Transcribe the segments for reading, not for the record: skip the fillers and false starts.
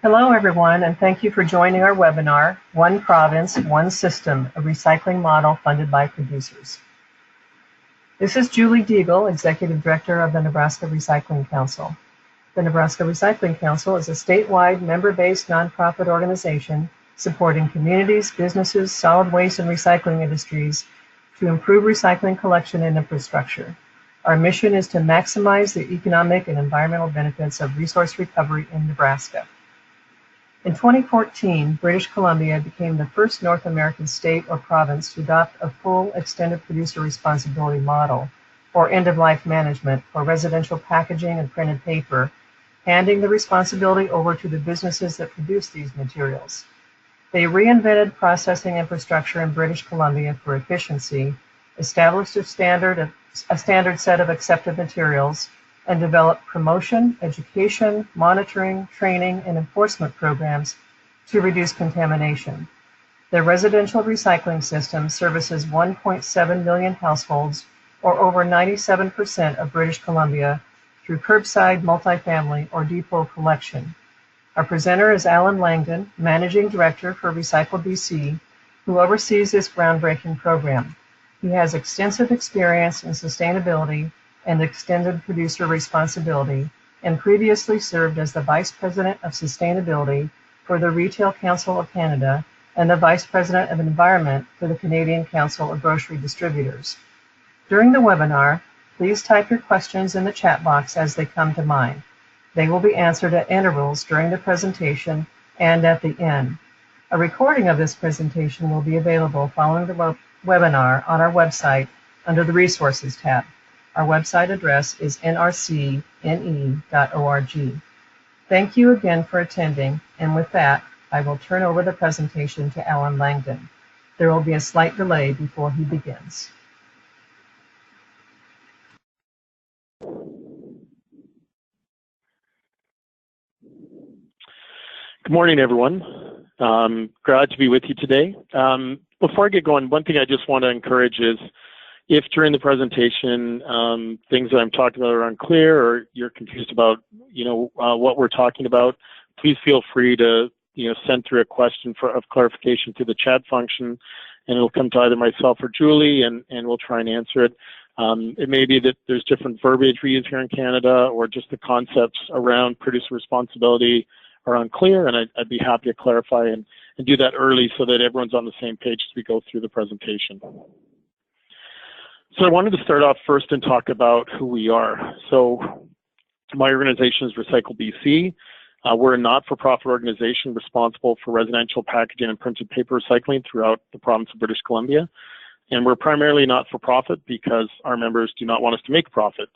Hello, everyone, and thank you for joining our webinar, One Province, One System, a recycling model funded by producers. This is Julie Deagle, Executive Director of the Nebraska Recycling Council. The Nebraska Recycling Council is a statewide, member-based nonprofit organization supporting communities, businesses, solid waste and recycling industries to improve recycling collection and infrastructure. Our mission is to maximize the economic and environmental benefits of resource recovery in Nebraska. In 2014, British Columbia became the first North American state or province to adopt a full extended producer responsibility model, or end-of-life management, for residential packaging and printed paper, handing the responsibility over to the businesses that produce these materials. They reinvented processing infrastructure in British Columbia for efficiency, established a standard set of accepted materials, and develop promotion, education, monitoring, training, and enforcement programs to reduce contamination. Their residential recycling system services 1.7 million households, or over 97% of British Columbia, through curbside, multifamily, or depot collection. Our presenter is Alan Langdon, Managing Director for Recycle BC, who oversees this groundbreaking program. He has extensive experience in sustainability and extended producer responsibility, and previously served as the Vice President of Sustainability for the Retail Council of Canada and the Vice President of Environment for the Canadian Council of Grocery Distributors. During the webinar, please type your questions in the chat box as they come to mind. They will be answered at intervals during the presentation and at the end. A recording of this presentation will be available following the webinar on our website under the Resources tab. Our website address is nrcne.org. Thank you again for attending, and with that, I will turn over the presentation to Alan Langdon. There will be a slight delay before he begins. Good morning, everyone. Glad to be with you today. Before I get going, one thing I just want to encourage is, if during the presentation things that I'm talking about are unclear or you're confused about what we're talking about, please feel free to send through a question of clarification through the chat function, and it'll come to either myself or Julie, and we'll try and answer it. It may be that there's different verbiage we use here in Canada, or just the concepts around producer responsibility are unclear, and I'd be happy to clarify and do that early so that everyone's on the same page as we go through the presentation. So I wanted to start off first and talk about who we are. So my organization is Recycle BC. We're a not-for-profit organization responsible for residential packaging and printed paper recycling throughout the province of British Columbia. And we're primarily not-for-profit because our members do not want us to make a profit.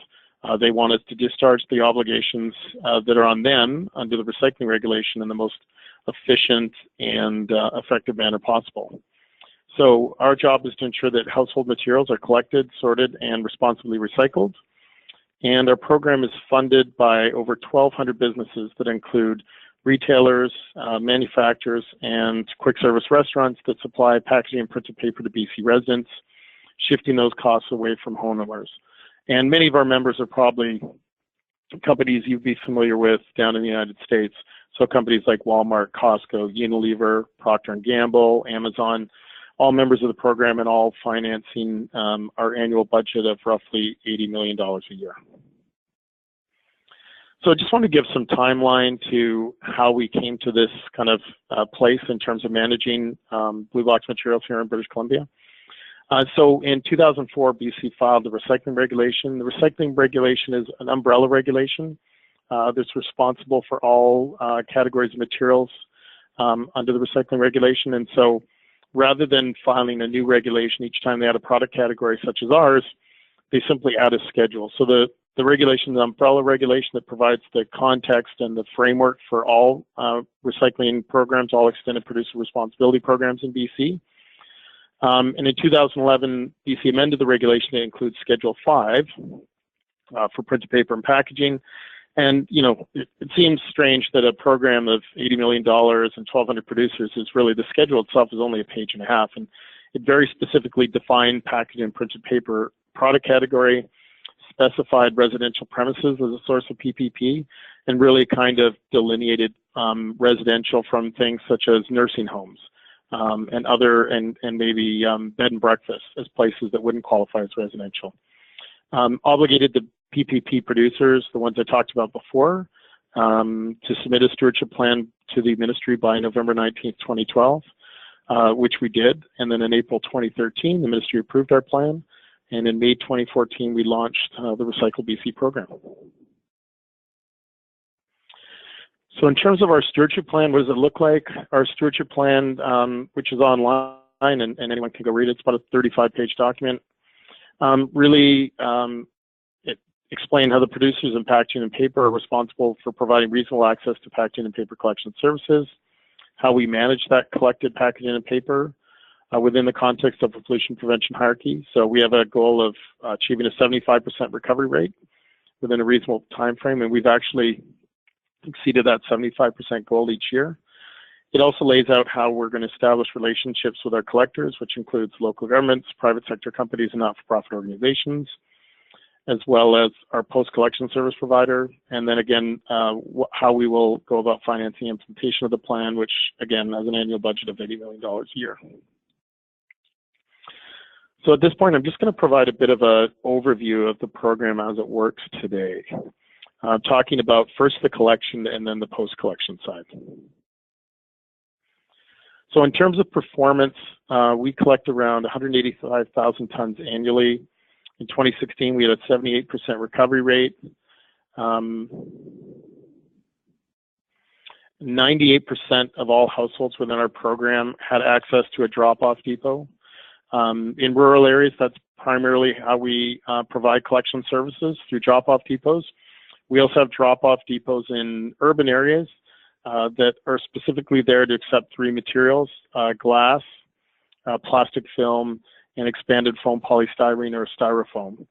They want us to discharge the obligations that are on them under the recycling regulation in the most efficient and effective manner possible. So our job is to ensure that household materials are collected, sorted, and responsibly recycled. And our program is funded by over 1,200 businesses that include retailers, manufacturers, and quick service restaurants that supply packaging and printed paper to BC residents, shifting those costs away from homeowners. And many of our members are probably companies you'd be familiar with down in the United States. So companies like Walmart, Costco, Unilever, Procter & Gamble, Amazon, all members of the program, and all financing our annual budget of roughly $80 million a year. So I just want to give some timeline to how we came to this kind of place in terms of managing blue box materials here in British Columbia. So in 2004, BC filed the recycling regulation. The recycling regulation is an umbrella regulation that's responsible for all categories of materials under the recycling regulation. And so rather than filing a new regulation each time they add a product category such as ours, they simply add a schedule. So the regulation is an umbrella regulation that provides the context and the framework for all recycling programs, all extended producer responsibility programs in BC. And in 2011, BC amended the regulation to include Schedule 5 for printed paper and packaging. And, it seems strange that a program of $80 million and 1,200 producers is really, the schedule itself is only a page and a half. And it very specifically defined packaging and printed paper product category, specified residential premises as a source of PPP and really kind of delineated residential from things such as nursing homes and other, and maybe bed and breakfast as places that wouldn't qualify as residential. Obligated the PPP producers, the ones I talked about before, to submit a stewardship plan to the ministry by November 19th, 2012, which we did. And then in April 2013, the ministry approved our plan. And in May 2014, we launched the Recycle BC program. So in terms of our stewardship plan, what does it look like? Our stewardship plan, which is online and anyone can go read it, it's about a 35-page document. It explained how the producers in packaging and paper are responsible for providing reasonable access to packaging and paper collection services, how we manage that collected packaging and paper within the context of a pollution prevention hierarchy. So we have a goal of achieving a 75% recovery rate within a reasonable time frame, and we've actually exceeded that 75% goal each year. It also lays out how we're going to establish relationships with our collectors, which includes local governments, private sector companies, and not-for-profit organizations, as well as our post-collection service provider, and then again, how we will go about financing the implementation of the plan, which again has an annual budget of $80 million a year. So at this point, I'm just going to provide a bit of an overview of the program as it works today, talking about first the collection and then the post-collection side. So in terms of performance, we collect around 185,000 tons annually. In 2016, we had a 78% recovery rate. 98% of all households within our program had access to a drop-off depot. In rural areas, that's primarily how we provide collection services, through drop-off depots. We also have drop-off depots in urban areas that are specifically there to accept three materials: glass, plastic film, and expanded foam polystyrene or styrofoam.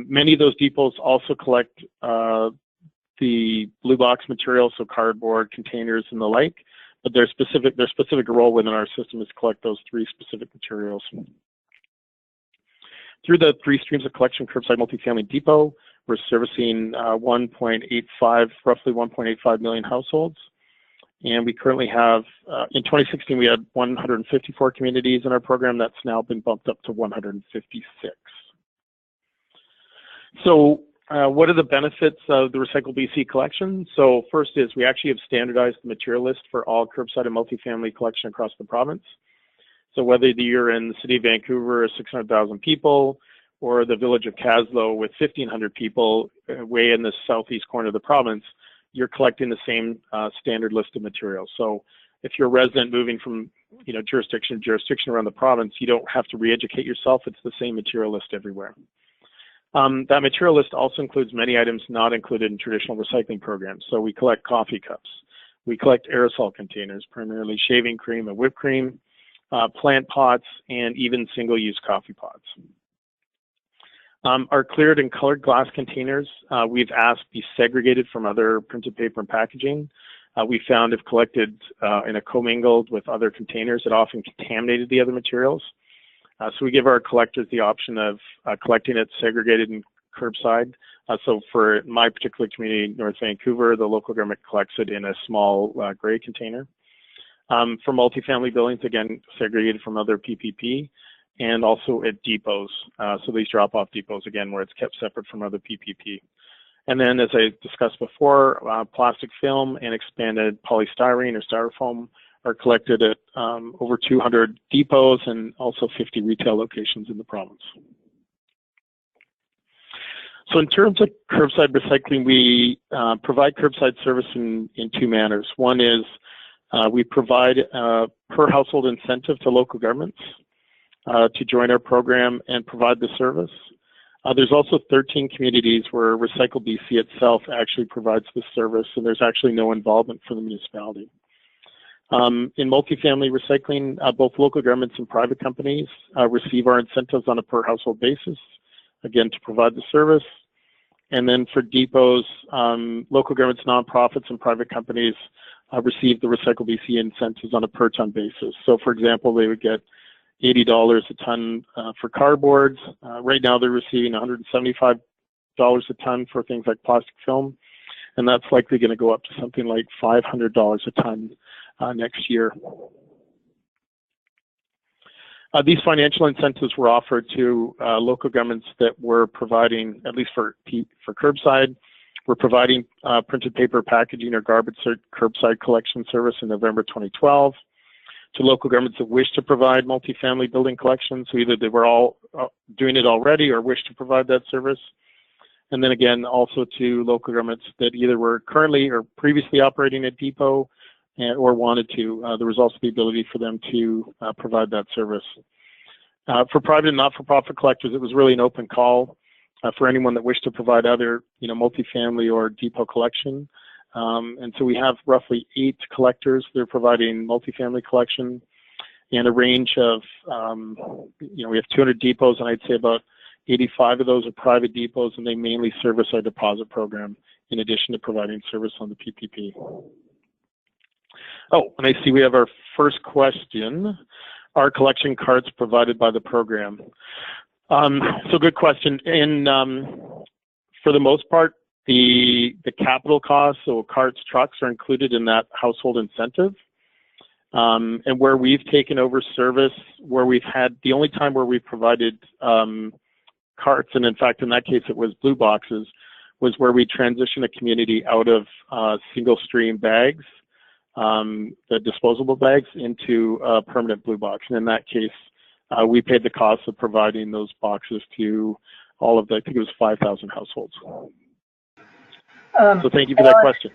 Many of those depots also collect the blue box materials, so cardboard, containers, and the like. But their specific role within our system is to collect those three specific materials. Through the three streams of collection curbside multifamily depot, we're servicing roughly 1.85 million households. And we currently have, in 2016, we had 154 communities in our program. That's now been bumped up to 156. So what are the benefits of the Recycle BC collection? So first is we actually have standardized the material list for all curbside and multifamily collection across the province. So whether you're in the city of Vancouver, 600,000 people, or the village of Caslow with 1,500 people way in the southeast corner of the province, you're collecting the same standard list of materials. So if you're a resident moving from jurisdiction to jurisdiction around the province, you don't have to re-educate yourself. It's the same material list everywhere. That material list also includes many items not included in traditional recycling programs. So we collect coffee cups. We collect aerosol containers, primarily shaving cream and whipped cream, plant pots, and even single-use coffee pots. Our cleared and colored glass containers, we've asked be segregated from other printed paper and packaging. We found if collected in a commingled with other containers, it often contaminated the other materials. So we give our collectors the option of collecting it segregated and curbside. So for my particular community, North Vancouver, the local government collects it in a small gray container. For multifamily buildings, again, segregated from other PPP, and also at depots. So these drop-off depots, again, where it's kept separate from other PPP. And then, as I discussed before, plastic film and expanded polystyrene or styrofoam are collected at over 200 depots and also 50 retail locations in the province. So in terms of curbside recycling, we provide curbside service in two manners. One is we provide per household incentive to local governments to join our program and provide the service. There's also 13 communities where Recycle BC itself actually provides the service, and there's actually no involvement for the municipality. In multifamily recycling, both local governments and private companies receive our incentives on a per household basis, again, to provide the service. And then for depots, local governments, nonprofits, and private companies receive the Recycle BC incentives on a per ton basis. So for example, they would get $80 a ton for cardboards. Right now they're receiving $175 a ton for things like plastic film, and that's likely going to go up to something like $500 a ton next year. These financial incentives were offered to local governments that were providing, at least for curbside, were providing printed paper packaging or garbage curbside collection service in November 2012. To local governments that wish to provide multifamily building collections, so either they were all doing it already or wish to provide that service. And then again, also to local governments that either were currently or previously operating a depot or wanted to. There was also the ability for them to provide that service. For private and not-for-profit collectors, it was really an open call for anyone that wished to provide either, multifamily or depot collection. And so we have roughly 8 collectors that are providing multifamily collection, and a range of, we have 200 depots, and I'd say about 85 of those are private depots, and they mainly service our deposit program in addition to providing service on the PPP. Oh, and I see we have our first question. Are collection carts provided by the program? So good question. And for the most part, the capital costs, so carts, trucks, are included in that household incentive. And where we've taken over service, where we've had, the only time where we've provided carts, and in fact, in that case, it was blue boxes, was where we transitioned a community out of single stream bags, the disposable bags, into a permanent blue box. And in that case, we paid the cost of providing those boxes to all of the, I think it was 5,000 households. So thank you for that question.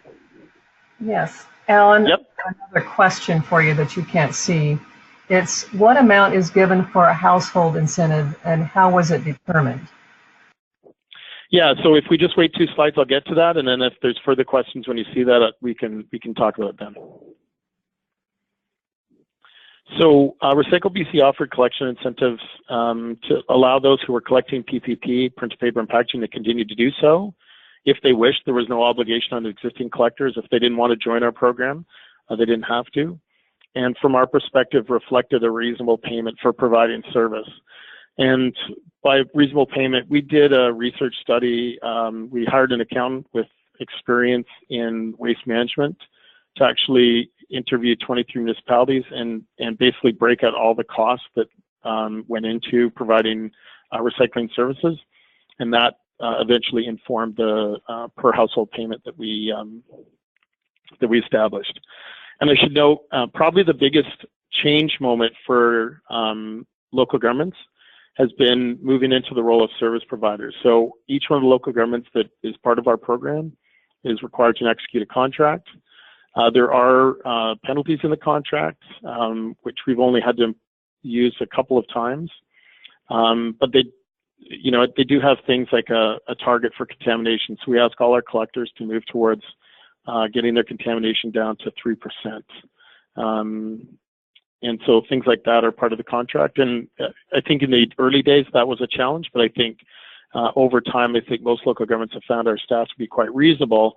Yes. Alan, yep. Another question for you that you can't see. It's what amount is given for a household incentive and how was it determined? Yeah, so if we just wait 2 slides, I'll get to that. And then if there's further questions when you see that, we can talk about it then. So Recycle BC offered collection incentives to allow those who were collecting PPP, printed paper and packaging, to continue to do so. If they wished, there was no obligation on the existing collectors. If they didn't want to join our program, they didn't have to. And from our perspective, reflected a reasonable payment for providing service. And by reasonable payment, we did a research study. We hired an accountant with experience in waste management to actually interview 23 municipalities and basically break out all the costs that went into providing recycling services. And that eventually informed the per household payment that we established. And I should note, probably the biggest change moment for local governments has been moving into the role of service providers. So each one of the local governments that is part of our program is required to execute a contract. There are penalties in the contract, which we've only had to use a couple of times. But they do have things like a target for contamination. So we ask all our collectors to move towards getting their contamination down to 3%. And so things like that are part of the contract. And I think in the early days, that was a challenge. But I think over time, I think most local governments have found our staff to be quite reasonable,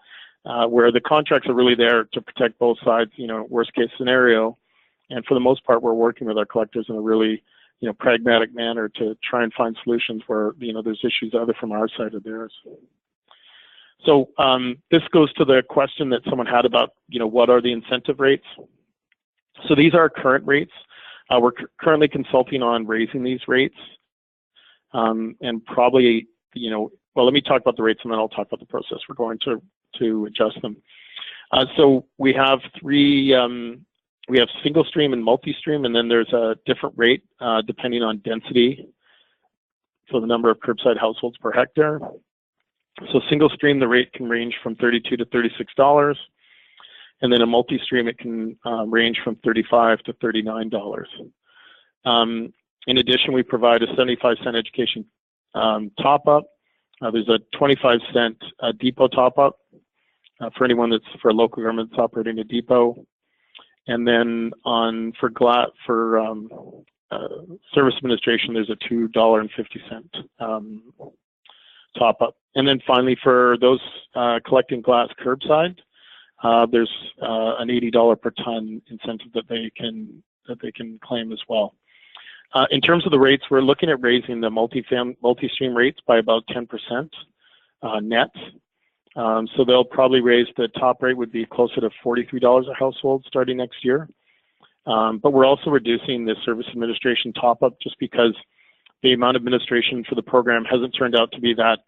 where the contracts are really there to protect both sides, worst case scenario. And for the most part, we're working with our collectors in a really, pragmatic manner to try and find solutions where, there's issues either from our side or theirs. So this goes to the question that someone had about, what are the incentive rates? So these are our current rates. We're currently consulting on raising these rates. And probably, well, let me talk about the rates and then I'll talk about the process. We're going to adjust them. So we have we have single stream and multi-stream, and then there's a different rate depending on density. So the number of curbside households per hectare. So single stream, the rate can range from $32 to $36. And then a multi-stream, it can range from $35 to $39. In addition, we provide a 75-cent education top-up. There's a 25-cent depot top-up for anyone that's for a local government that's operating a depot. And then for service administration, there's a $2.50 top-up. And then finally, for those collecting glass curbside, there's an $80 per ton incentive that they can claim as well. In terms of the rates, we're looking at raising the multi-stream rates by about 10%. net. So they'll probably raise, the top rate would be closer to $43 a household starting next year. But we're also reducing the service administration top-up just because the amount of administration for the program hasn't turned out to be that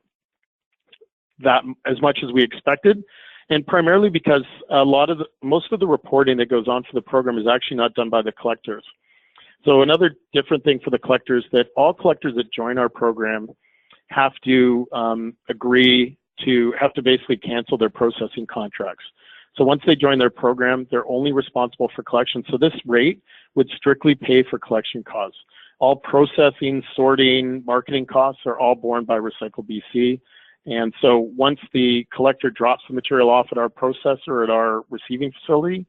as much as we expected, and primarily because most of the reporting that goes on for the program is actually not done by the collectors. So another different thing for the collectors, that all collectors that join our program have to have to basically cancel their processing contracts. So once they join their program, they're only responsible for collection. So this rate would strictly pay for collection costs. All processing, sorting, marketing costs are all borne by Recycle BC. And so once the collector drops the material off at our processor at our receiving facility,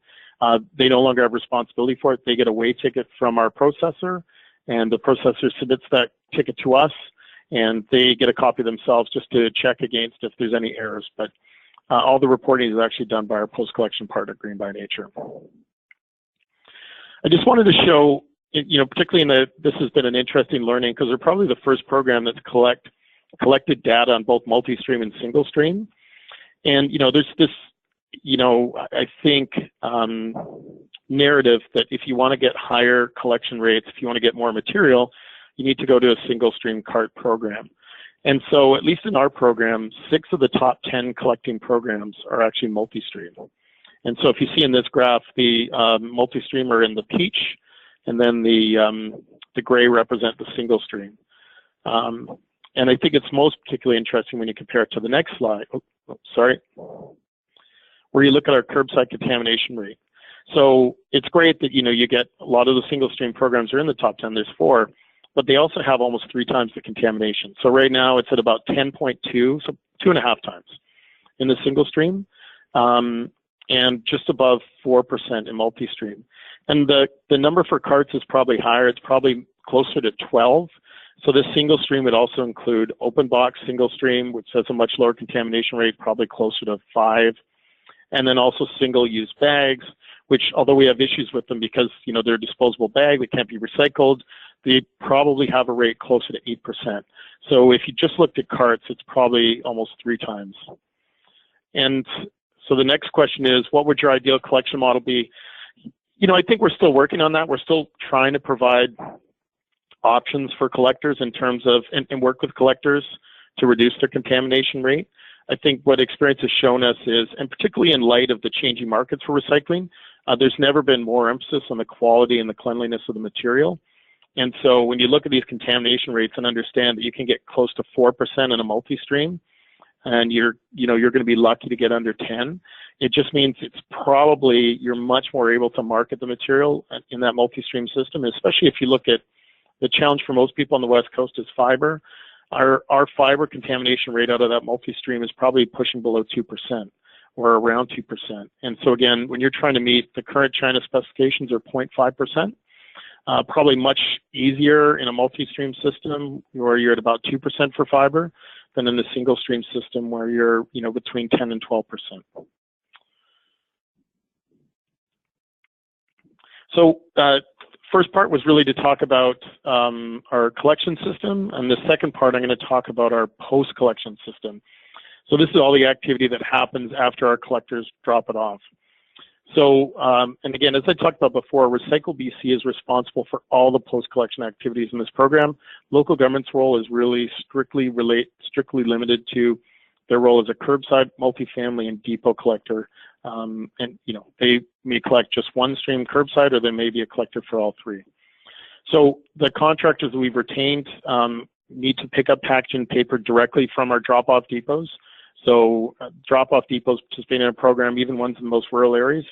they no longer have responsibility for it. They get a weigh ticket from our processor, and the processor submits that ticket to us, and they get a copy themselves just to check against if there's any errors. But all the reporting is actually done by our post-collection partner, Green by Nature. I just wanted to show, particularly this has been an interesting learning because we're probably the first program that's collected data on both multi-stream and single-stream. And, there's this, I think, narrative that if you want to get higher collection rates, if you want to get more material, you need to go to a single-stream cart program. And so, at least in our program, 6 of the top 10 collecting programs are actually multi-stream. And so if you see in this graph, the multi-stream are in the peach, and then the gray represent the single-stream. And I think it's most particularly interesting when you compare it to the next slide, where you look at our curbside contamination rate. So it's great that, you get a lot of the single-stream programs are in the top 10, there's 4, but they also have almost 3 times the contamination. So right now it's at about 10.2, so 2.5 times in the single stream, and just above 4% in multi-stream. And the number for carts is probably higher. It's probably closer to 12. So this single stream would also include open box single stream, which has a much lower contamination rate, probably closer to 5. And then also single-use bags, which, although we have issues with them because, they're a disposable bag, they can't be recycled, they probably have a rate closer to 8%. So if you just looked at carts, it's probably almost 3 times. And so the next question is, what would your ideal collection model be? I think we're still working on that. We're still trying to provide options for collectors in terms of, and work with collectors to reduce their contamination rate. I think what experience has shown us is, and particularly in light of the changing markets for recycling, there's never been more emphasis on the quality and the cleanliness of the material. And so when you look at these contamination rates and understand that you can get close to 4% in a multi-stream, and you're going to be lucky to get under 10, it just means it's probably, you're much more able to market the material in that multi-stream system, especially if you look at the challenge for most people on the West Coast is fiber. Our fiber contamination rate out of that multi-stream is probably pushing below 2% or around 2%. And so again, when you're trying to meet the current China specifications are 0.5%, probably much easier in a multi-stream system where you're at about 2% for fiber than in the single stream system where you're between 10 and 12%. So first part was really to talk about our collection system, and the second part I'm going to talk about our post-collection system. So this is all the activity that happens after our collectors drop it off. So, and again, as I talked about before, Recycle BC is responsible for all the post-collection activities in this program. Local government's role is really strictly limited to their role as a curbside, multifamily, and depot collector. And they may collect just one stream curbside, or there may be a collector for all 3. So the contractors that we've retained need to pick up packaging paper directly from our drop-off depots. So drop-off depots participating in a program, even ones in the most rural areas,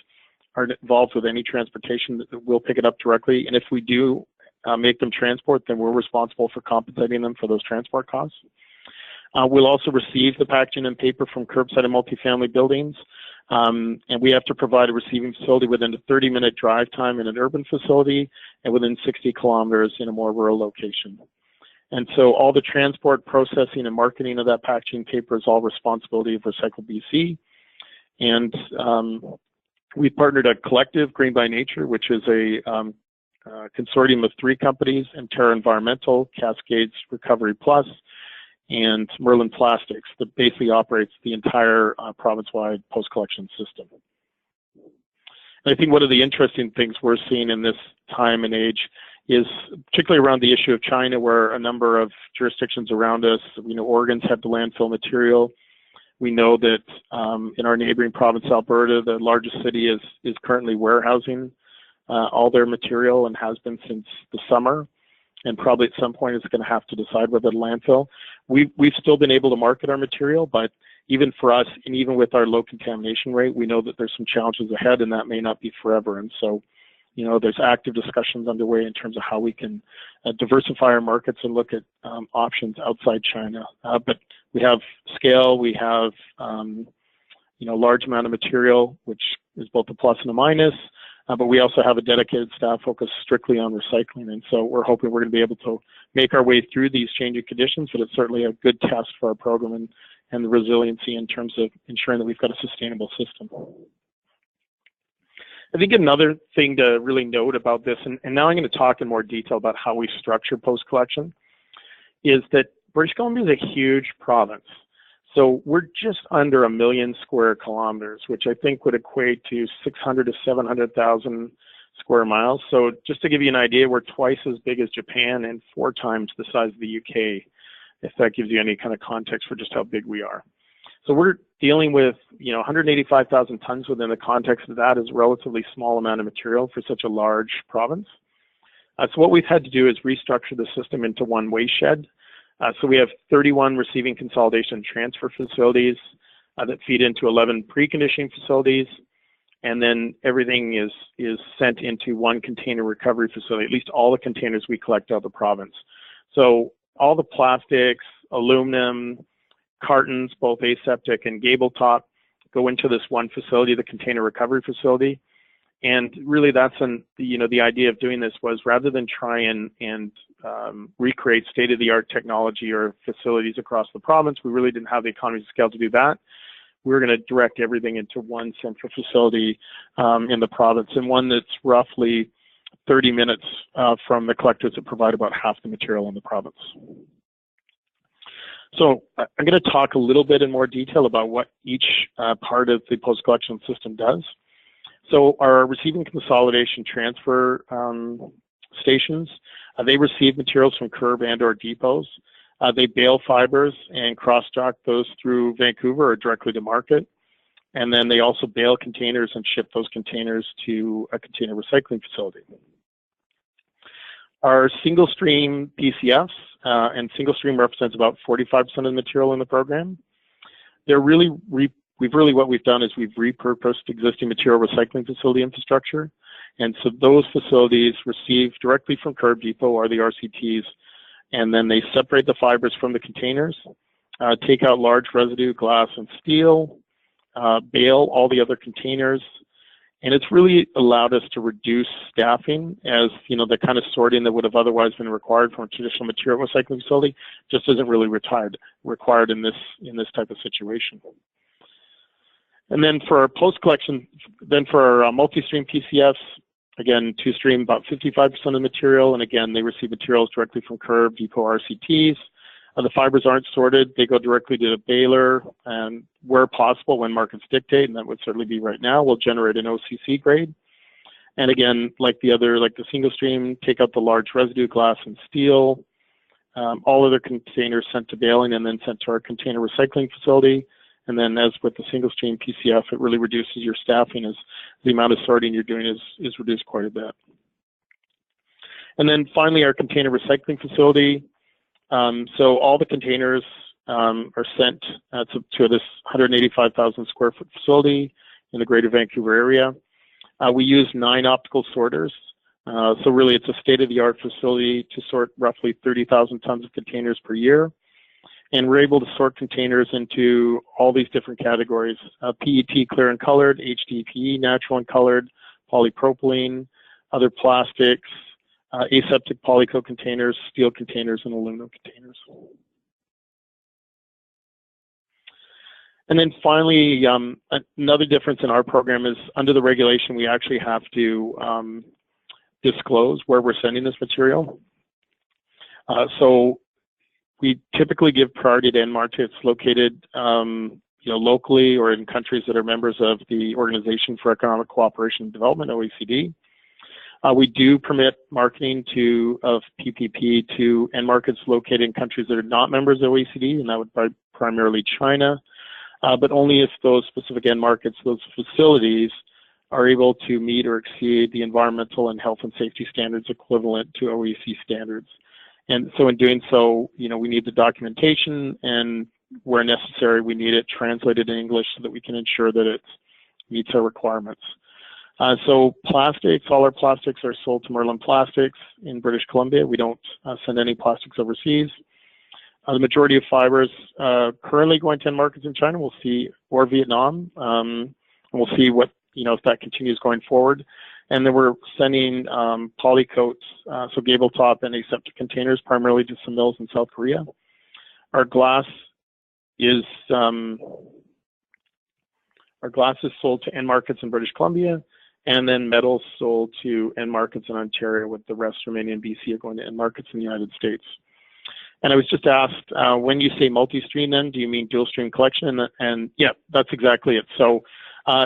are involved with any transportation that will pick it up directly. And if we do make them transport, then we're responsible for compensating them for those transport costs. We'll also receive the packaging and paper from curbside and multifamily buildings. And we have to provide a receiving facility within a 30-minute drive time in an urban facility and within 60 kilometers in a more rural location. And so all the transport, processing, and marketing of that packaging paper is all responsibility of Recycle BC. And we partnered a collective, Green by Nature, which is a consortium of 3 companies, Terra Environmental, Cascades Recovery Plus, and Merlin Plastics that basically operates the entire province-wide post-collection system. And I think one of the interesting things we're seeing in this time and age is particularly around the issue of China, where a number of jurisdictions around us, Oregon's had the landfill material. We know that in our neighboring province, Alberta, the largest city is currently warehousing all their material and has been since the summer. And probably at some point it's going to have to decide whether to landfill. We've still been able to market our material, but even for us, and even with our low contamination rate, we know that there's some challenges ahead, and that may not be forever. And so, there's active discussions underway in terms of how we can diversify our markets and look at options outside China. But we have scale, we have large amount of material, which is both a plus and a minus. But we also have a dedicated staff focused strictly on recycling. And so we're hoping we're going to be able to make our way through these changing conditions, but it's certainly a good test for our program and the resiliency in terms of ensuring that we've got a sustainable system. I think another thing to really note about this, and now I'm going to talk in more detail about how we structure post-collection, is that British Columbia is a huge province. So we're just under 1 million square kilometers, which I think would equate to 600 to 700,000 square miles. So just to give you an idea, we're twice as big as Japan and 4 times the size of the UK, if that gives you any kind of context for just how big we are. So we're dealing with 185,000 tons within the context of that is a relatively small amount of material for such a large province. So what we've had to do is restructure the system into one waste shed. So we have 31 receiving consolidation and transfer facilities that feed into 11 preconditioning facilities, and then everything is sent into one container recovery facility, at least all the containers we collect out of the province. So all the plastics, aluminum, cartons, both aseptic and gable top, go into this one facility, the container recovery facility. And really that's the idea of doing this was rather than try and recreate state-of-the-art technology or facilities across the province, we really didn't have the economies of scale to do that. We were going to direct everything into one central facility in the province, and one that's roughly 30 minutes from the collectors that provide about half the material in the province. So I'm going to talk a little bit in more detail about what each part of the post-collection system does. So our receiving consolidation transfer stations, they receive materials from curb and or depots. They bale fibers and cross-dock those through Vancouver or directly to market. And then they also bale containers and ship those containers to a container recycling facility. Our single stream PCFs, and single stream represents about 45% of the material in the program. They're really what we've done is we've repurposed existing material recycling facility infrastructure. And so those facilities receive directly from curb depot or the RCTs, and then they separate the fibers from the containers, take out large residue, glass and steel, bale all the other containers. And it's really allowed us to reduce staffing, as the kind of sorting that would have otherwise been required from a traditional material recycling facility just isn't really required in this type of situation. And then for our post-collection, for our multi-stream PCFs, again, 2-stream, about 55% of the material, and again, they receive materials directly from curb, depot, RCTs. The fibers aren't sorted, they go directly to the baler, and where possible, when markets dictate, and that would certainly be right now, we'll generate an OCC grade. And again, like the single stream, take out the large residue, glass and steel. All other containers sent to baling and then sent to our container recycling facility. And then as with the single stream PCF, it really reduces your staffing as the amount of sorting you're doing is reduced quite a bit. And then finally, our container recycling facility. So all the containers are sent to this 185,000 square foot facility in the Greater Vancouver area. We use 9 optical sorters. So really it's a state-of-the-art facility to sort roughly 30,000 tons of containers per year. And we're able to sort containers into all these different categories: PET clear and colored, HDPE natural and colored, polypropylene, other plastics, aseptic polycoat containers, steel containers, and aluminum containers. And then finally, another difference in our program is under the regulation, we actually have to disclose where we're sending this material. So We typically give priority to end markets located locally or in countries that are members of the Organization for Economic Cooperation and Development, OECD. We do permit marketing of PPP to end markets located in countries that are not members of OECD, and that would be primarily China, but only if those specific end markets, those facilities, are able to meet or exceed the environmental and health and safety standards equivalent to OECD standards. And so in doing so, we need the documentation, and where necessary, we need it translated in English so that we can ensure that it meets our requirements. So plastics, all our plastics are sold to Merlin Plastics in British Columbia. We don't send any plastics overseas. The majority of fibers currently going to end markets in China, we'll see, or Vietnam, and we'll see what, if that continues going forward. And then we're sending polycoats, so gable top and aseptic containers, primarily to some mills in South Korea. Our glass is sold to end markets in British Columbia, and then metals sold to end markets in Ontario, with the rest remaining in BC are going to end markets in the United States. And I was just asked, when you say multi-stream, then do you mean dual stream collection? And yeah, that's exactly it. So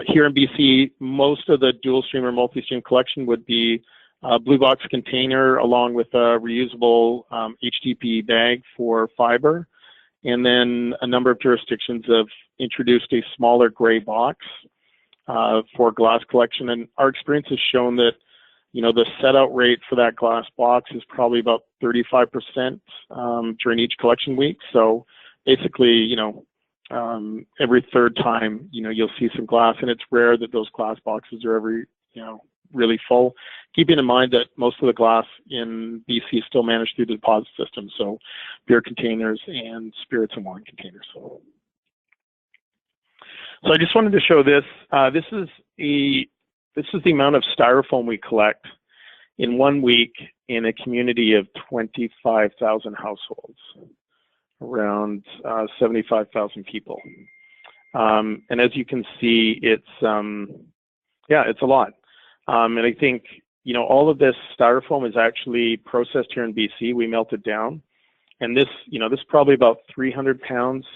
here in BC, most of the dual stream or multi-stream collection would be a blue box container along with a reusable HDPE bag for fiber. And then a number of jurisdictions have introduced a smaller gray box for glass collection. And our experience has shown that, the set out rate for that glass box is probably about 35% during each collection week. So basically, every third time, you'll see some glass, and it's rare that those glass boxes are ever, really full. Keeping in mind that most of the glass in BC is still managed through the deposit system, so beer containers and spirits and wine containers. So I just wanted to show this. This is the amount of styrofoam we collect in 1 week in a community of 25,000 households, around 75,000 people. And as you can see, it's a lot. And I think, all of this styrofoam is actually processed here in BC. We melt it down. And this is probably about 300 pounds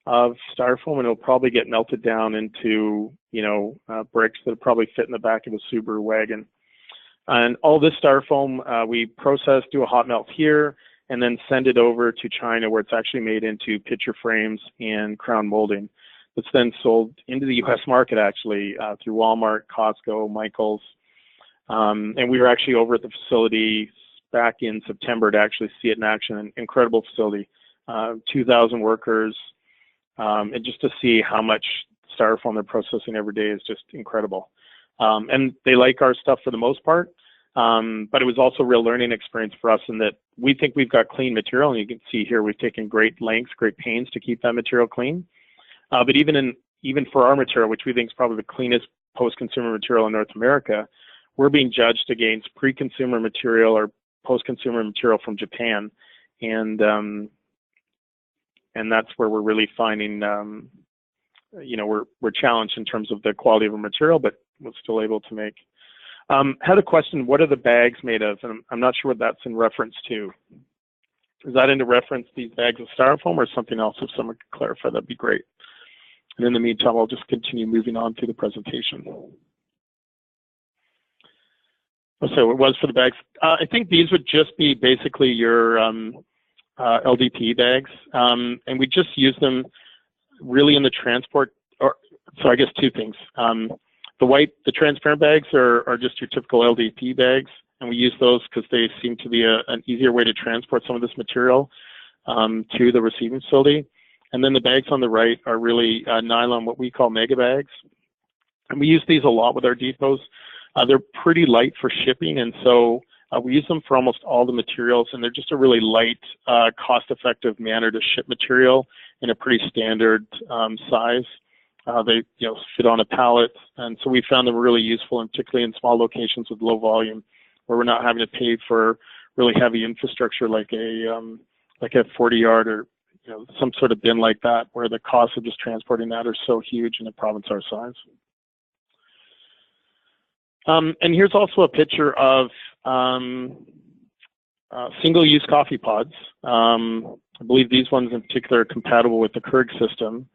of styrofoam, and it'll probably get melted down into, bricks that probably fit in the back of a Subaru wagon. And all this styrofoam, we process, do a hot melt here, and then send it over to China, where it's actually made into picture frames and crown molding. It's then sold into the U.S. market, actually, through Walmart, Costco, Michaels. And we were actually over at the facility back in September to actually see it in action. An incredible facility, 2,000 workers, and just to see how much styrofoam they're processing every day is just incredible. And they like our stuff for the most part, but it was also a real learning experience for us in that we think we've got clean material, and you can see here we've taken great lengths, great pains to keep that material clean. But even for our material, which we think is probably the cleanest post-consumer material in North America, we're being judged against pre-consumer material or post-consumer material from Japan, and that's where we're really finding, we're challenged in terms of the quality of our material, but we're still able to make. Had a question, what are the bags made of? And I'm not sure what that's in reference to. Is that in reference these bags of styrofoam or something else? If someone could clarify, that'd be great. And in the meantime, I'll just continue moving on through the presentation. So it was for the bags. I think these would just be basically your LDP bags, and we just use them really in the transport. So I guess two things. The transparent bags are just your typical LDP bags, and we use those because they seem to be an easier way to transport some of this material to the receiving facility. And then the bags on the right are really nylon, what we call mega bags. And we use these a lot with our depots. They're pretty light for shipping, and so we use them for almost all the materials, and they're just a really light, cost-effective manner to ship material in a pretty standard size. They fit on a pallet, and so we found them really useful, and particularly in small locations with low volume, where we're not having to pay for really heavy infrastructure like a 40-yard or some sort of bin like that, where the costs of just transporting that are so huge in a province our size. And here's also a picture of single-use coffee pods. I believe these ones in particular are compatible with the Keurig system,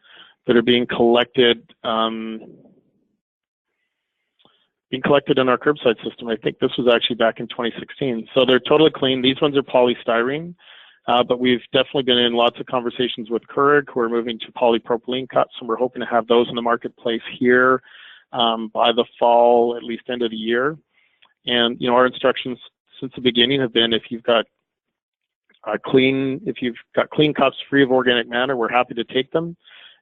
that are being collected in our curbside system. I think this was actually back in 2016. So they're totally clean. These ones are polystyrene, but we've definitely been in lots of conversations with Keurig, who are moving to polypropylene cups, and we're hoping to have those in the marketplace here by the fall, at least end of the year. And our instructions since the beginning have been, if you've got clean cups free of organic matter, we're happy to take them.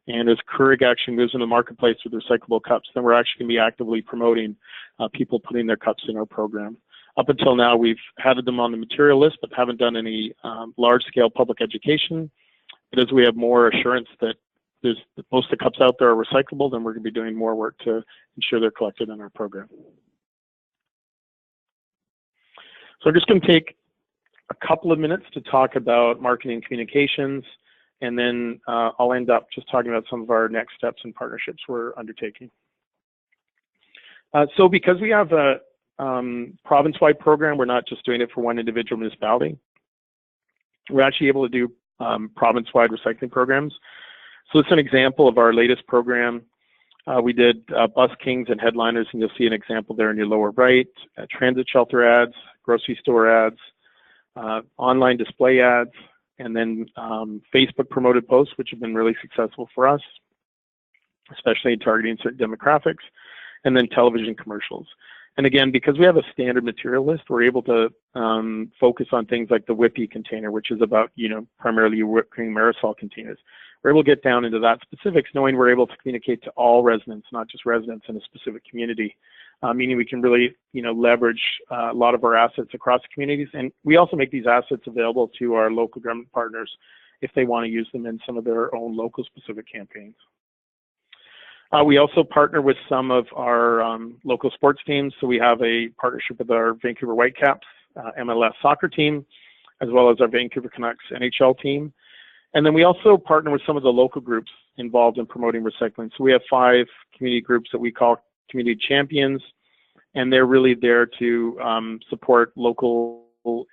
And as Keurig actually moves in the marketplace with recyclable cups, then we're actually going to be actively promoting people putting their cups in our program. Up until now, we've had them on the material list, but haven't done any large-scale public education. But as we have more assurance that most of the cups out there are recyclable, then we're going to be doing more work to ensure they're collected in our program. So I'm just going to take a couple of minutes to talk about marketing and communications, and then I'll end up just talking about some of our next steps and partnerships we're undertaking. So because we have a province-wide program, we're not just doing it for one individual municipality. We're actually able to do province-wide recycling programs. So it's an example of our latest program. We did bus kings and headliners, and you'll see an example there in your lower right, transit shelter ads, grocery store ads, online display ads, and then Facebook promoted posts, which have been really successful for us, especially targeting certain demographics, and then television commercials. And again, because we have a standard material list, we're able to focus on things like the Whippy container, which is about, primarily your whipped cream aerosol containers. We're able to get down into that specifics, knowing we're able to communicate to all residents, not just residents in a specific community, meaning we can really, leverage a lot of our assets across the communities. And we also make these assets available to our local government partners if they want to use them in some of their own local specific campaigns. We also partner with some of our local sports teams. So we have a partnership with our Vancouver Whitecaps MLS soccer team, as well as our Vancouver Canucks NHL team. And then we also partner with some of the local groups involved in promoting recycling. So we have 5 community groups that we call community champions, and they're really there to support local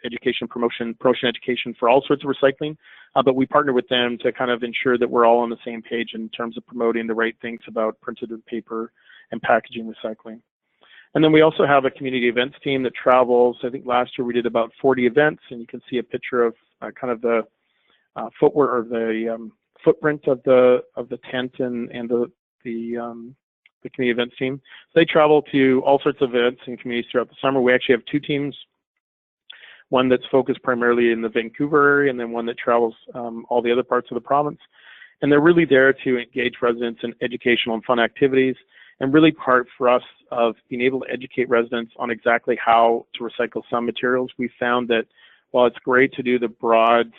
education, promotion education for all sorts of recycling. But we partner with them to kind of ensure that we're all on the same page in terms of promoting the right things about printed paper and packaging recycling. And then we also have a community events team that travels. I think last year we did about 40 events, and you can see a picture of kind of the footwear or the footprint of the tent and the community events team. So they travel to all sorts of events and communities throughout the summer. We actually have 2 teams. One that's focused primarily in the Vancouver area, and then one that travels all the other parts of the province. And they're really there to engage residents in educational and fun activities, and really part for us of being able to educate residents on exactly how to recycle some materials. We found that while it's great to do the broad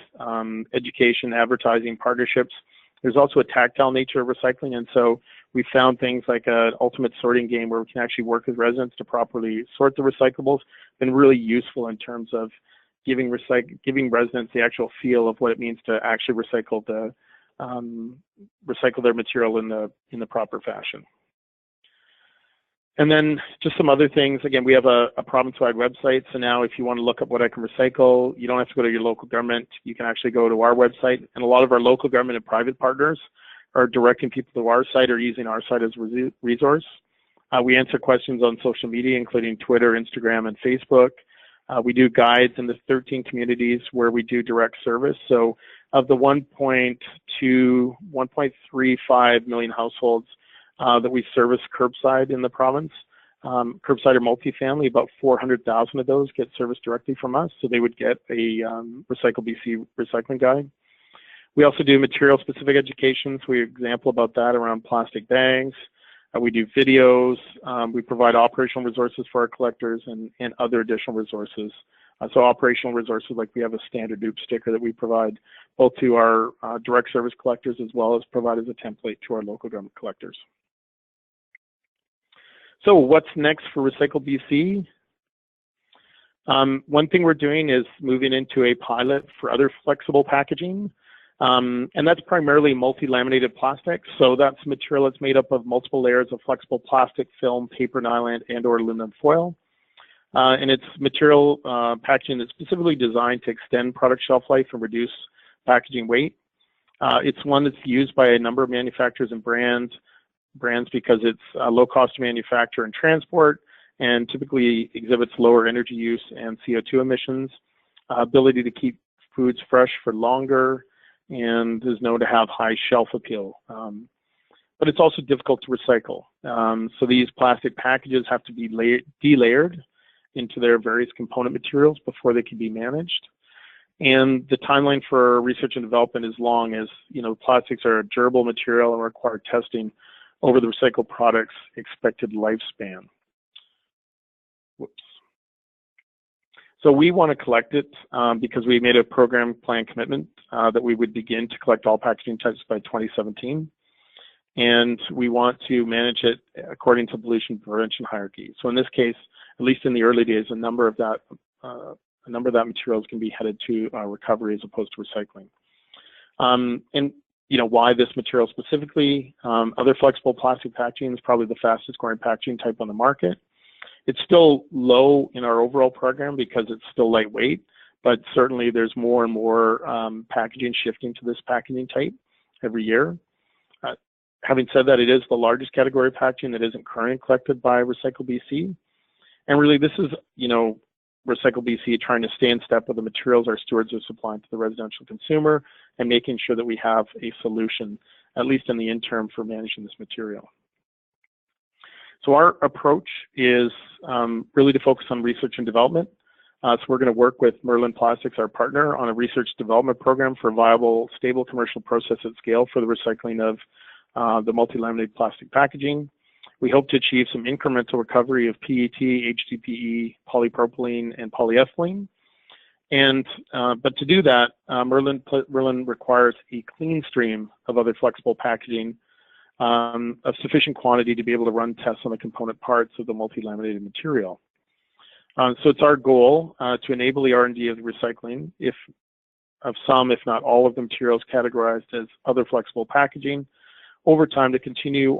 education, advertising partnerships, there's also a tactile nature of recycling. And so we found things like an ultimate sorting game where we can actually work with residents to properly sort the recyclables, been really useful in terms of giving residents the actual feel of what it means to actually recycle their material in the proper fashion. And then just some other things. Again, we have a province-wide website. So now if you want to look up what I can recycle, you don't have to go to your local government. You can actually go to our website. And a lot of our local government and private partners are directing people to our site or using our site as a resource. We answer questions on social media, including Twitter, Instagram, and Facebook. We do guides in the 13 communities where we do direct service. So of the 1.35 million households that we service curbside in the province, curbside or multifamily, about 400,000 of those get serviced directly from us. So they would get a Recycle BC recycling guide. We also do material specific education. So we have an example about that around plastic bags. We do videos. We provide operational resources for our collectors and other additional resources. So operational resources, like we have a standard dupe sticker that we provide both to our direct service collectors as well as provide as a template to our local government collectors. So what's next for Recycle BC? One thing we're doing is moving into a pilot for other flexible packaging. And that's primarily multi-laminated plastic. So that's material that's made up of multiple layers of flexible plastic, film, paper, nylon, and or aluminum foil. And it's material packaging that's specifically designed to extend product shelf life and reduce packaging weight. It's one that's used by a number of manufacturers and brands because it's low cost to manufacture and transport, and typically exhibits lower energy use and CO2 emissions, ability to keep foods fresh for longer, and is known to have high shelf appeal. But it's also difficult to recycle. So these plastic packages have to be delayered into their various component materials before they can be managed. And the timeline for research and development is long, as plastics are a durable material and require testing over the recycled product's expected lifespan. Whoops. So we want to collect it because we made a program plan commitment that we would begin to collect all packaging types by 2017. And we want to manage it according to pollution prevention hierarchy. So in this case, at least in the early days, a number of that materials can be headed to recovery as opposed to recycling. And why this material specifically? Other flexible plastic packaging is probably the fastest growing packaging type on the market. It's still low in our overall program because it's still lightweight, but certainly there's more and more packaging shifting to this packaging type every year. Having said that, it is the largest category of packaging that isn't currently collected by Recycle BC. And really this is, Recycle BC trying to stay in step with the materials our stewards are supplying to the residential consumer and making sure that we have a solution, at least in the interim, for managing this material. So our approach is really to focus on research and development. So we're going to work with Merlin Plastics, our partner, on a research development program for viable, stable commercial process at scale for the recycling of the multi-laminated plastic packaging. We hope to achieve some incremental recovery of PET, HDPE, polypropylene, and polyethylene. And but to do that, Merlin requires a clean stream of other flexible packaging of sufficient quantity to be able to run tests on the component parts of the multi-laminated material. So it's our goal to enable the R&D of the recycling of some, if not all, of the materials categorized as other flexible packaging over time to continue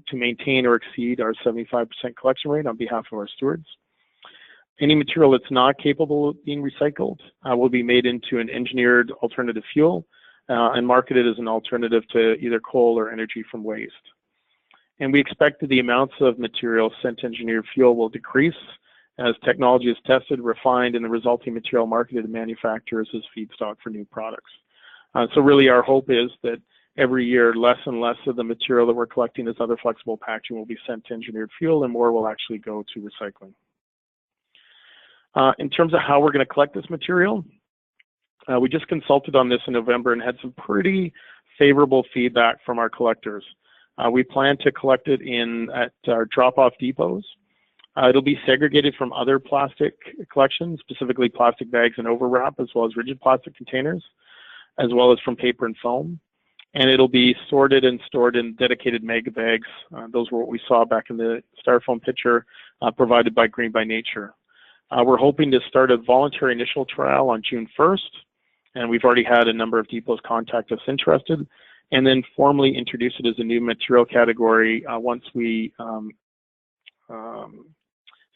to maintain or exceed our 75% collection rate on behalf of our stewards. Any material that's not capable of being recycled will be made into an engineered alternative fuel and marketed as an alternative to either coal or energy from waste. And we expect that the amounts of material sent to engineered fuel will decrease as technology is tested, refined, and the resulting material marketed to manufacturers as feedstock for new products. So really our hope is that every year, less and less of the material that we're collecting as other flexible packaging will be sent to engineered fuel, and more will actually go to recycling. In terms of how we're going to collect this material, we just consulted on this in November and had some pretty favorable feedback from our collectors. We plan to collect it at our drop-off depots. It'll be segregated from other plastic collections, specifically plastic bags and overwrap, as well as rigid plastic containers, as well as from paper and foam. And it'll be sorted and stored in dedicated mega bags. Those were what we saw back in the styrofoam picture provided by Green by Nature. We're hoping to start a voluntary initial trial on June 1st, and we've already had a number of depots contact us interested, and then formally introduce it as a new material category once we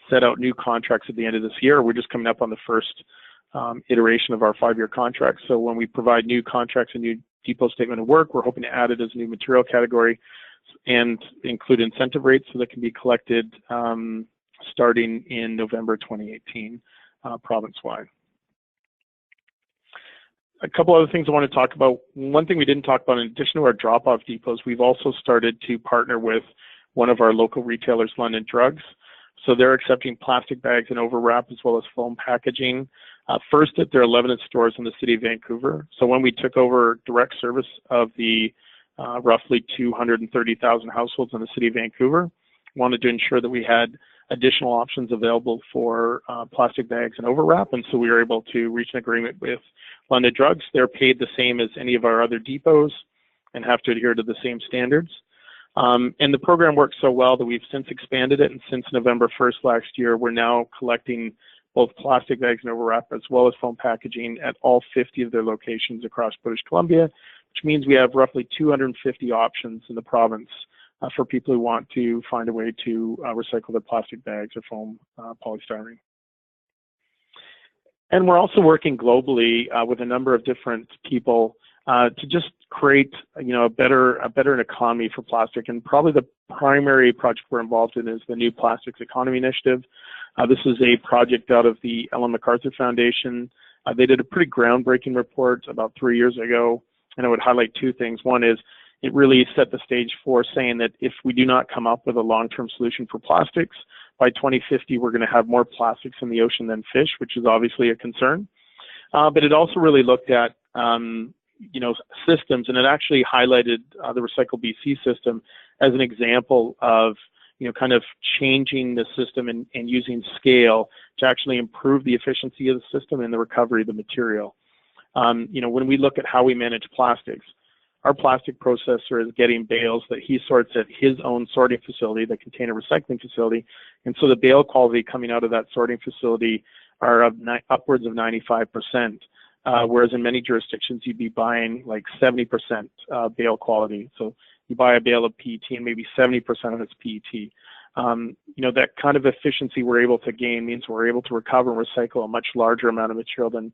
set out new contracts at the end of this year. We're just coming up on the first iteration of our 5-year contract. So when we provide new contracts and new depot statement of work, we're hoping to add it as a new material category and include incentive rates so that can be collected starting in November 2018 province-wide. A couple other things I want to talk about. One thing we didn't talk about, in addition to our drop-off depots, we've also started to partner with one of our local retailers, London Drugs. So they're accepting plastic bags and overwrap as well as foam packaging, first at their 11 stores in the city of Vancouver. So when we took over direct service of the roughly 230,000 households in the city of Vancouver, wanted to ensure that we had additional options available for plastic bags and overwrap. And so we were able to reach an agreement with London Drugs. They're paid the same as any of our other depots and have to adhere to the same standards. And the program works so well that we've since expanded it. And since November 1st last year, we're now collecting both plastic bags and overwrap as well as foam packaging at all 50 of their locations across British Columbia, which means we have roughly 250 options in the province for people who want to find a way to recycle their plastic bags or foam polystyrene. And we're also working globally with a number of different people to just create, a better economy for plastic. And probably the primary project we're involved in is the New Plastics Economy Initiative. This is a project out of the Ellen MacArthur Foundation. They did a pretty groundbreaking report about 3 years ago, and I would highlight two things. One is it really set the stage for saying that if we do not come up with a long-term solution for plastics, by 2050 we're going to have more plastics in the ocean than fish, which is obviously a concern. But it also really looked at systems, and it actually highlighted the Recycle BC system as an example of kind of changing the system and using scale to actually improve the efficiency of the system and the recovery of the material. When we look at how we manage plastics, our plastic processor is getting bales that he sorts at his own sorting facility, the container recycling facility, and so the bale quality coming out of that sorting facility are upwards of 95%. Whereas in many jurisdictions, you'd be buying like 70% bale quality. So you buy a bale of PET and maybe 70% of it's PET. That kind of efficiency we're able to gain means we're able to recover and recycle a much larger amount of material than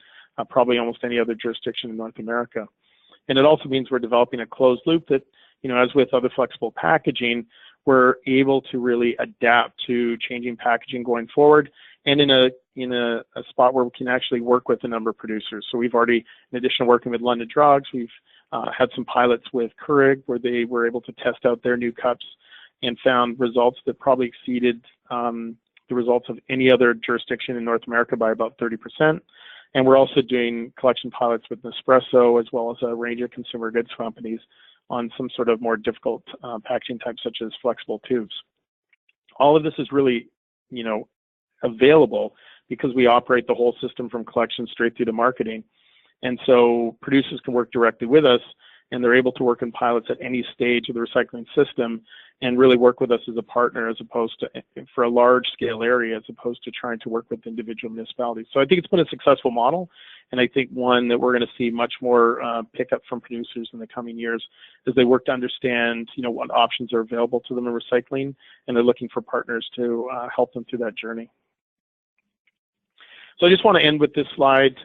probably almost any other jurisdiction in North America. And it also means we're developing a closed loop that, as with other flexible packaging, we're able to really adapt to changing packaging going forward, and in a spot where we can actually work with a number of producers. So we've already, in addition to working with London Drugs, we've had some pilots with Keurig where they were able to test out their new cups and found results that probably exceeded the results of any other jurisdiction in North America by about 30%. And we're also doing collection pilots with Nespresso as well as a range of consumer goods companies on some sort of more difficult packaging types such as flexible tubes. All of this is really, available because we operate the whole system from collection straight through to marketing. And so producers can work directly with us, and they're able to work in pilots at any stage of the recycling system and really work with us as a partner as opposed to, for a large scale area, as opposed to trying to work with individual municipalities. So I think it's been a successful model, and I think one that we're going to see much more pickup from producers in the coming years as they work to understand, what options are available to them in recycling, and they're looking for partners to help them through that journey. So I just want to end with this slide.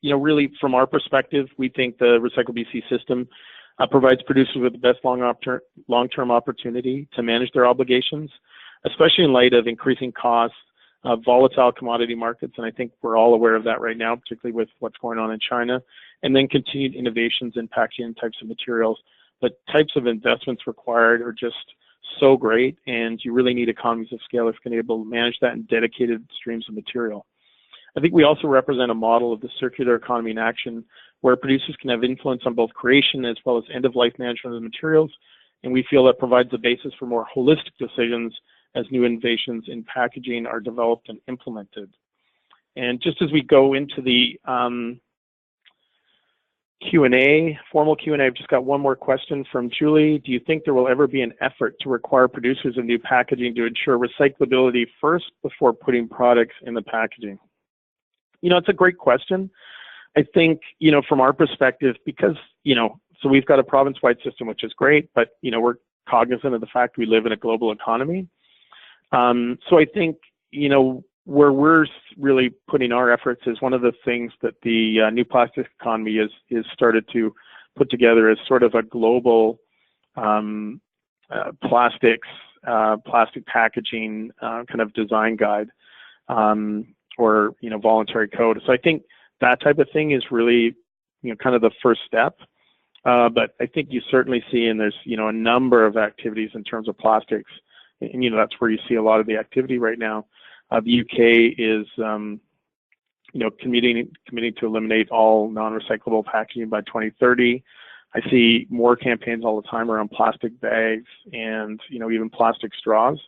Really from our perspective, we think the Recycle BC system provides producers with the best long-term opportunity to manage their obligations, especially in light of increasing costs, volatile commodity markets, and I think we're all aware of that right now, particularly with what's going on in China, and then continued innovations in packaging types of materials. The types of investments required are just so great, and you really need economies of scale if you can be able to manage that in dedicated streams of material. I think we also represent a model of the circular economy in action where producers can have influence on both creation as well as end-of-life management of the materials, and we feel that provides a basis for more holistic decisions as new innovations in packaging are developed and implemented. And just as we go into the formal Q&A, I've just got one more question from Julie. Do you think there will ever be an effort to require producers of new packaging to ensure recyclability first before putting products in the packaging? It's a great question. I think, from our perspective, because, so we've got a province-wide system, which is great, but, we're cognizant of the fact we live in a global economy. So I think, where we're really putting our efforts is one of the things that the New Plastics Economy is started to put together as sort of a global plastic packaging kind of design guide. Or voluntary code. So I think that type of thing is really kind of the first step. But I think you certainly see, and there's a number of activities in terms of plastics, and that's where you see a lot of the activity right now. The UK is committing to eliminate all non-recyclable packaging by 2030. I see more campaigns all the time around plastic bags and even plastic straws.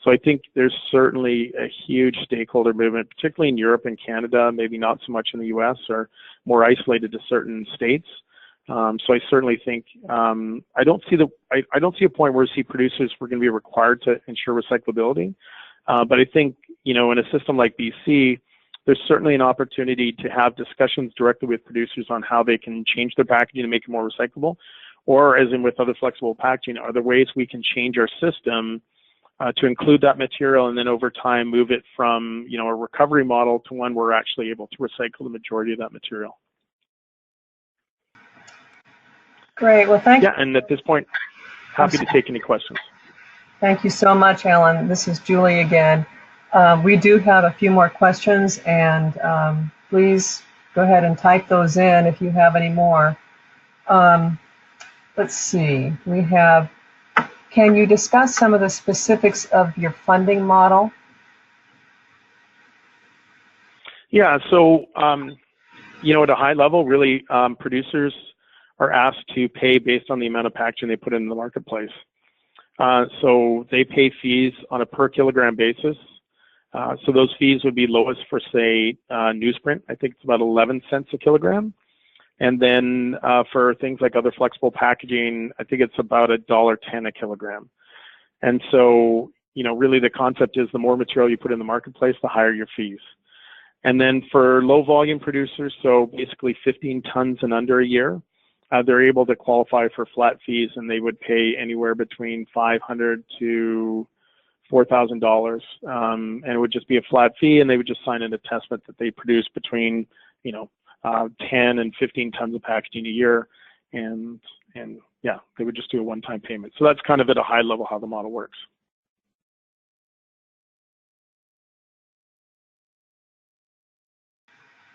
So I think there's certainly a huge stakeholder movement, particularly in Europe and Canada, maybe not so much in the US, or more isolated to certain states. So I certainly think I don't see a point where we see producers we're going to be required to ensure recyclability. But I think in a system like BC, there's certainly an opportunity to have discussions directly with producers on how they can change their packaging to make it more recyclable, or as in with other flexible packaging, are there ways we can change our system to include that material, and then over time move it from, you know, a recovery model to one where we're actually able to recycle the majority of that material. Great. Well, thank you. Yeah, and at this point, happy to take any questions. Thank you so much, Alan. This is Julie again. We do have a few more questions, and please go ahead and type those in if you have any more. Let's see. We have, can you discuss some of the specifics of your funding model? Yeah, so, you know, at a high level, really, producers are asked to pay based on the amount of packaging they put in the marketplace. So they pay fees on a per kilogram basis. So those fees would be lowest for, say, newsprint. I think it's about 11 cents a kilogram. And then for things like other flexible packaging, I think it's about $1.10 a kilogram. And so, you know, really the concept is the more material you put in the marketplace, the higher your fees. And then for low volume producers, so basically 15 tons and under a year, they're able to qualify for flat fees, and they would pay anywhere between $500 to $4,000, and it would just be a flat fee, and they would just sign an attestment that they produce between, you know, 10 and 15 tons of packaging a year, and yeah, they would just do a one-time payment. So that's kind of at a high level how the model works.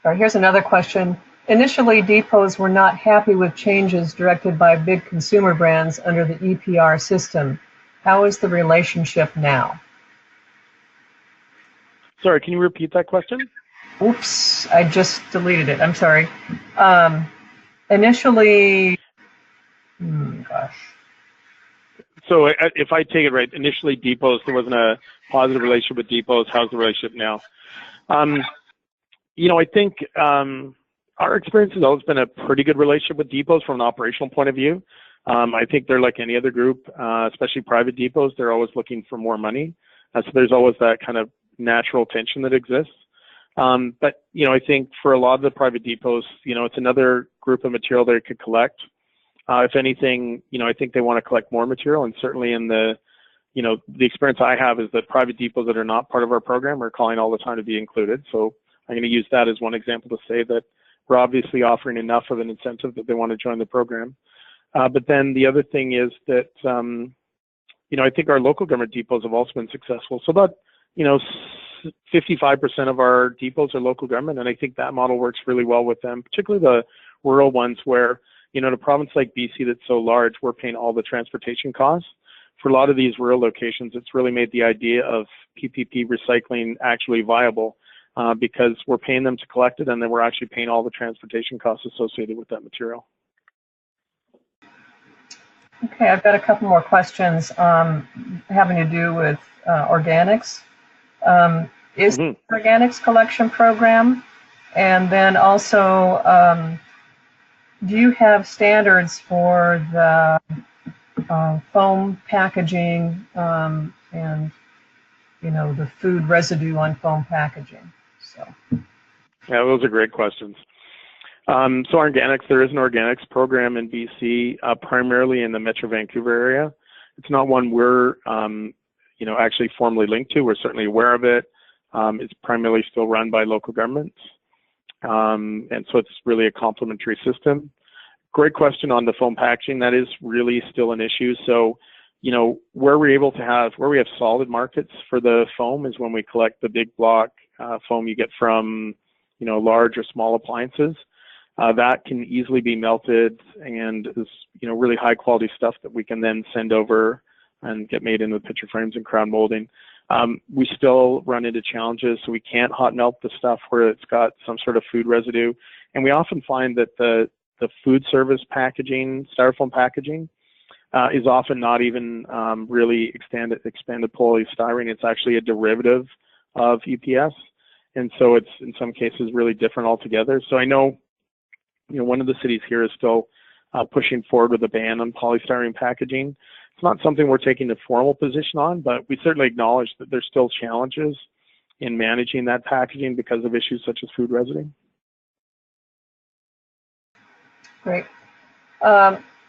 All right, here's another question. Initially, depots were not happy with changes directed by big consumer brands under the EPR system. How is the relationship now? Sorry, can you repeat that question? Oops, I just deleted it. I'm sorry. Initially, gosh. So if I take it right, initially depots, there wasn't a positive relationship with depots. How's the relationship now? You know, I think our experience has always been a pretty good relationship with depots from an operational point of view. I think they're like any other group, especially private depots. They're always looking for more money. So there's always that kind of natural tension that exists. But, you know, I think for a lot of the private depots, you know, it's another group of material they could collect. If anything, you know, I think they want to collect more material, and certainly in the, you know, the experience I have is that private depots that are not part of our program are calling all the time to be included. So I'm going to use that as one example to say that we're obviously offering enough of an incentive that they want to join the program. But then the other thing is that, you know, I think our local government depots have also been successful. So about, you know, 55% of our depots are local government, and I think that model works really well with them, particularly the rural ones where, you know, in a province like BC that's so large, we're paying all the transportation costs. For a lot of these rural locations, it's really made the idea of PPP recycling actually viable because we're paying them to collect it, and then we're actually paying all the transportation costs associated with that material. Okay, I've got a couple more questions having to do with organics. Is the organics collection program, and then also do you have standards for the foam packaging and, you know, the food residue on foam packaging? So. Yeah, those are great questions. So organics, there is an organics program in BC, primarily in the Metro Vancouver area. It's not one we're, you know, actually formally linked to. We're certainly aware of it. It's primarily still run by local governments. And so it's really a complementary system. Great question on the foam packaging. That is really still an issue. So, you know, where we have solid markets for the foam is when we collect the big block foam you get from, you know, large or small appliances. That can easily be melted and is, you know, really high quality stuff that we can then send over and get made into picture frames and crown molding. We still run into challenges, so we can't hot melt the stuff where it's got some sort of food residue. And we often find that the food service packaging, styrofoam packaging, is often not even really expanded polystyrene. It's actually a derivative of EPS. And so it's in some cases really different altogether. So I know, you know, one of the cities here is still pushing forward with a ban on polystyrene packaging. It's not something we're taking a formal position on, but we certainly acknowledge that there's still challenges in managing that packaging because of issues such as food residue. Great.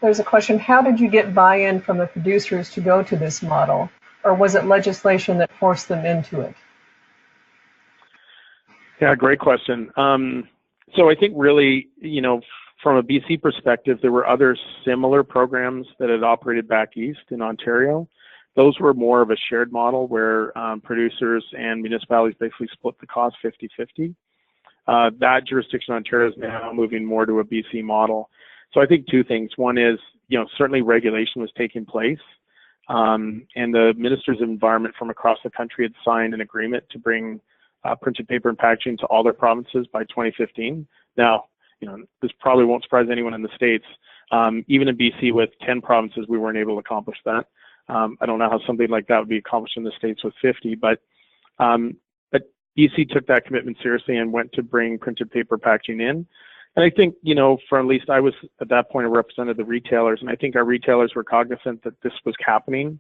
There's a question, how did you get buy-in from the producers to go to this model? or was it legislation that forced them into it? Yeah, great question. So I think really, from a BC perspective, there were other similar programs that had operated back east in Ontario. Those were more of a shared model where producers and municipalities basically split the cost 50-50. That jurisdiction in Ontario is now moving more to a BC model. So I think two things. One is, certainly regulation was taking place, and the ministers of environment from across the country had signed an agreement to bring printed paper and packaging to all their provinces by 2015. Now, this probably won't surprise anyone in the States. Even in BC with 10 provinces, we weren't able to accomplish that. I don't know how something like that would be accomplished in the States with 50, but BC took that commitment seriously and went to bring printed paper packaging in. And I think, for at least I was at that point, I represented the retailers, and I think our retailers were cognizant that this was happening.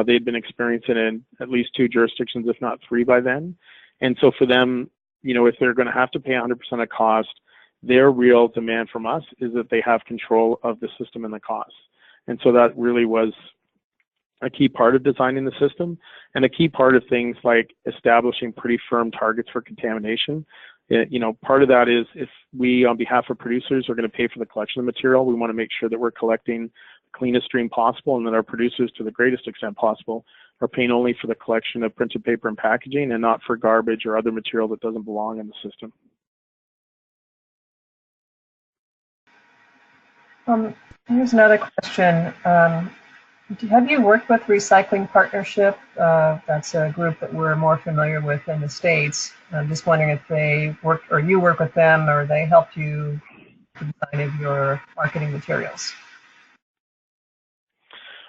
They'd been experiencing it in at least 2 jurisdictions, if not 3 by then. And so for them, if they're going to have to pay 100% of cost, their real demand from us is that they have control of the system and the costs. And so that really was a key part of designing the system, and a key part of things like establishing pretty firm targets for contamination. Part of that is if we, on behalf of producers, are going to pay for the collection of material, we want to make sure that we're collecting the cleanest stream possible, and that our producers, to the greatest extent possible, are paying only for the collection of printed paper and packaging and not for garbage or other material that doesn't belong in the system. Here's another question. Have you worked with Recycling Partnership? That's a group that we're more familiar with in the States. I'm just wondering if they work, or you work with them, or they helped you with the design of your marketing materials.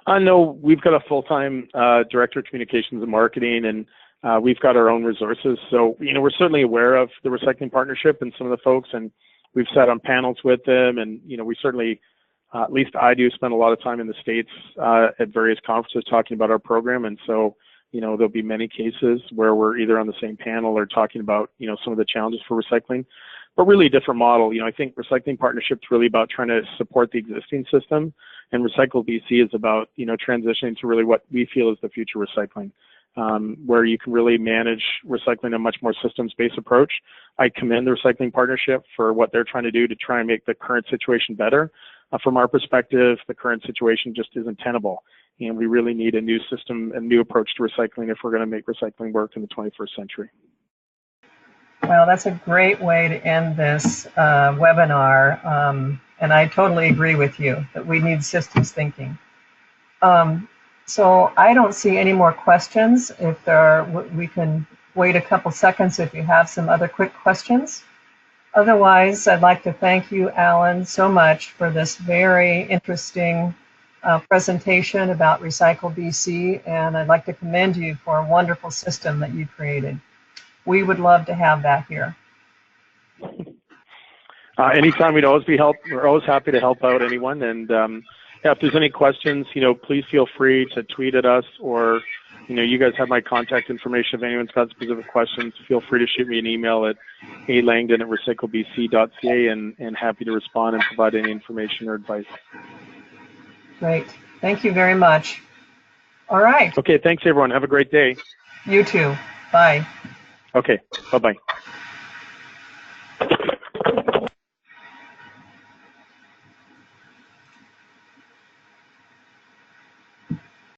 No, we've got a full-time director of communications and marketing, and we've got our own resources. So, we're certainly aware of the Recycling Partnership and some of the folks, and we've sat on panels with them, and, we certainly, at least I do, spend a lot of time in the States at various conferences talking about our program. And so, there'll be many cases where we're either on the same panel or talking about, some of the challenges for recycling, but really a different model. I think Recycling Partnership is really about trying to support the existing system, and Recycle BC is about, transitioning to really what we feel is the future recycling, where you can really manage recycling in a much more systems-based approach. I commend the Recycling Partnership for what they're trying to do to try and make the current situation better. From our perspective, the current situation just isn't tenable, and we really need a new system, a new approach to recycling if we're going to make recycling work in the 21st century. Well, that's a great way to end this webinar, and I totally agree with you that we need systems thinking. So I don't see any more questions. If there are, we can wait a couple seconds if you have some other quick questions. Otherwise, I'd like to thank you, Alan, so much for this very interesting presentation about Recycle BC, and I'd like to commend you for a wonderful system that you created. We would love to have that here. Anytime, we'd always be we're always happy to help out anyone, and yeah, if there's any questions, please feel free to tweet at us, or you guys have my contact information. If anyone's got specific questions, feel free to shoot me an email at alangdon@recyclebc.ca, and happy to respond and provide any information or advice. Great. Thank you very much. All right. Okay, thanks everyone. Have a great day. You too. Bye. Okay, bye-bye.